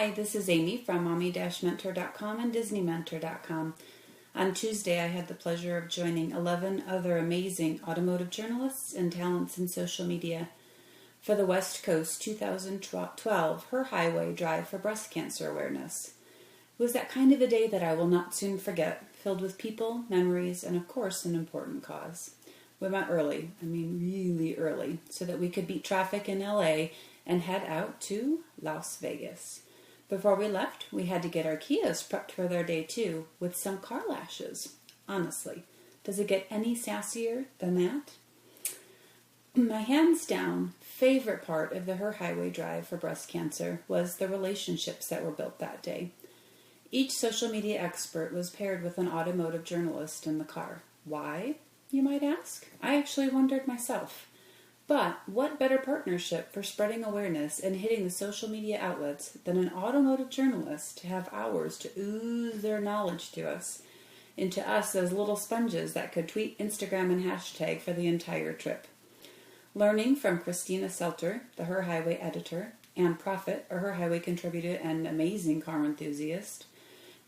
Hi, this is Amy from mommy-mentor.com and disneymentor.com. On Tuesday, I had the pleasure of joining 11 other amazing automotive journalists and talents in social media for the West Coast 2012 Her Highway Drive for Breast Cancer Awareness. It was that kind of a day that I will not soon forget, filled with people, memories, and of course an important cause. We went early, really early, so that we could beat traffic in LA and head out to Las Vegas. Before we left, we had to get our Kias prepped for their day too, with some car lashes. Honestly, does it get any sassier than that? My hands down favorite part of the Her Highway Drive for breast cancer was the relationships that were built that day. Each social media expert was paired with an automotive journalist in the car. Why, you might ask? I actually wondered myself. But what better partnership for spreading awareness and hitting the social media outlets than an automotive journalist to have hours to ooze their knowledge to us, into us as little sponges that could tweet, Instagram, and hashtag for the entire trip. Learning from Christina Selter, the Her Highway editor, Ann Prophet, a Her Highway contributor and amazing car enthusiast,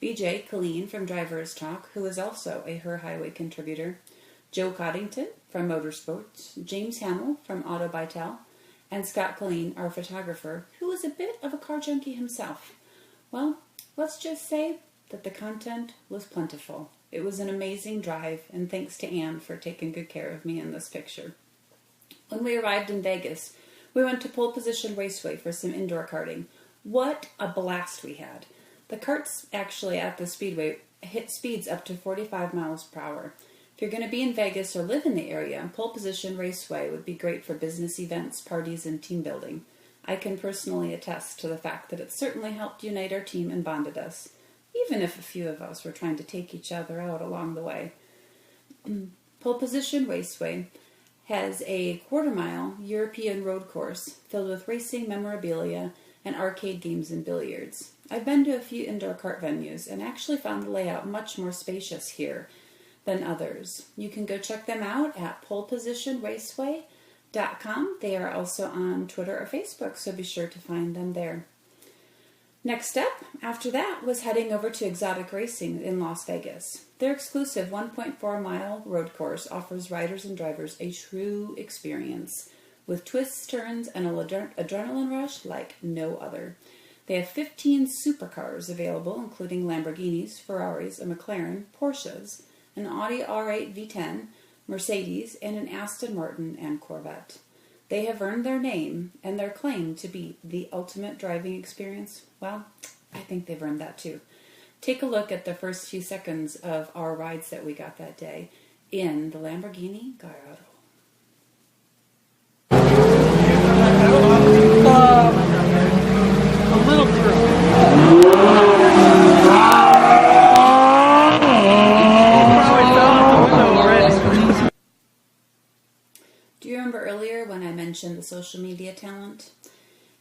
BJ Colleen from Drivers Talk, who is also a Her Highway contributor, Joe Coddington from Motorsports, James Hamill from Auto Bytel, and Scott Colleen, our photographer, who is a bit of a car junkie himself. Well, let's just say that the content was plentiful. It was an amazing drive, and thanks to Anne for taking good care of me in this picture. When we arrived in Vegas, we went to Pole Position Raceway for some indoor karting. What a blast we had. The karts actually at the speedway hit speeds up to 45 miles per hour. If you're going to be in Vegas or live in the area, Pole Position Raceway would be great for business events, parties, and team building. I can personally attest to the fact that it certainly helped unite our team and bonded us, even if a few of us were trying to take each other out along the way. Pole Position Raceway has a quarter-mile European road course filled with racing memorabilia and arcade games and billiards. I've been to a few indoor kart venues and actually found the layout much more spacious here than others. You can go check them out at polepositionraceway.com. They are also on Twitter or Facebook, so be sure to find them there. Next step after that was heading over to Exotic Racing in Las Vegas. Their exclusive 1.4-mile road course offers riders and drivers a true experience with twists, turns, and an adrenaline rush like no other. They have 15 supercars available, including Lamborghinis, Ferraris, a McLaren, Porsches, an Audi R8 V10, Mercedes, and an Aston Martin and Corvette. They have earned their name and their claim to be the ultimate driving experience. Well, I think they've earned that too. Take a look at the first few seconds of our rides that we got that day in the Lamborghini Gallardo. A little girl. Do you remember earlier when I mentioned the social media talent?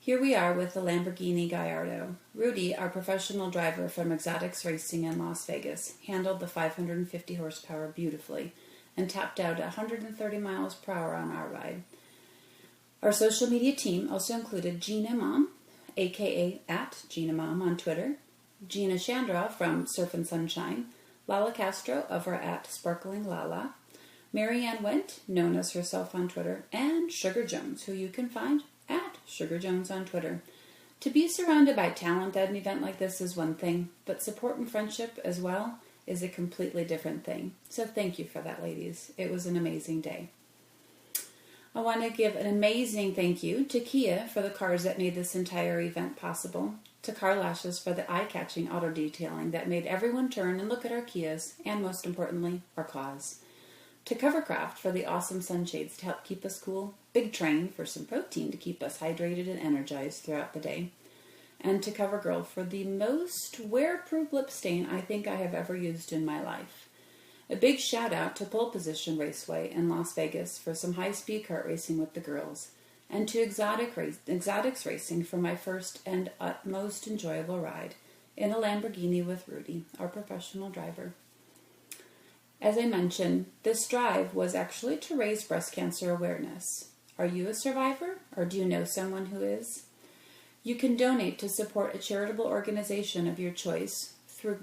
Here we are with the Lamborghini Gallardo. Rudy, our professional driver from Exotics Racing in Las Vegas, handled the 550 horsepower beautifully and tapped out at 130 miles per hour on our ride. Our social media team also included Gina Mom, aka at Gina Mom on Twitter, Gina Chandra from Surf and Sunshine, Lala Castro over at Sparkling Lala, Marianne Wendt, known as herself on Twitter, and Sugar Jones, who you can find at Sugar Jones on Twitter. To be surrounded by talent at an event like this is one thing, but support and friendship as well is a completely different thing. So thank you for that, ladies. It was an amazing day. I want to give an amazing thank you to Kia for the cars that made this entire event possible, to Car Lashes for the eye-catching auto detailing that made everyone turn and look at our Kias, and most importantly, our cause. To Covercraft for the awesome sunshades to help keep us cool, Big Train for some protein to keep us hydrated and energized throughout the day, and to CoverGirl for the most wear-proof lip stain I think I have ever used in my life. A big shout out to Pole Position Raceway in Las Vegas for some high-speed kart racing with the girls, and to Exotics Racing for my first and utmost enjoyable ride in a Lamborghini with Rudy, our professional driver. As I mentioned, this drive was actually to raise breast cancer awareness. Are you a survivor, or do you know someone who is? You can donate to support a charitable organization of your choice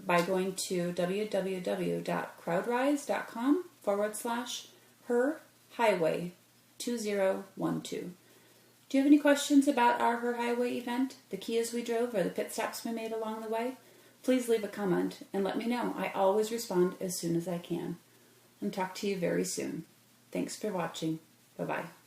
by going to www.crowdrise.com/Her Highway 2012. Do you have any questions about our Her Highway event, the Kias we drove, or the pit stops we made along the way? Please leave a comment and let me know. I always respond as soon as I can. And talk to you very soon. Thanks for watching. Bye-bye.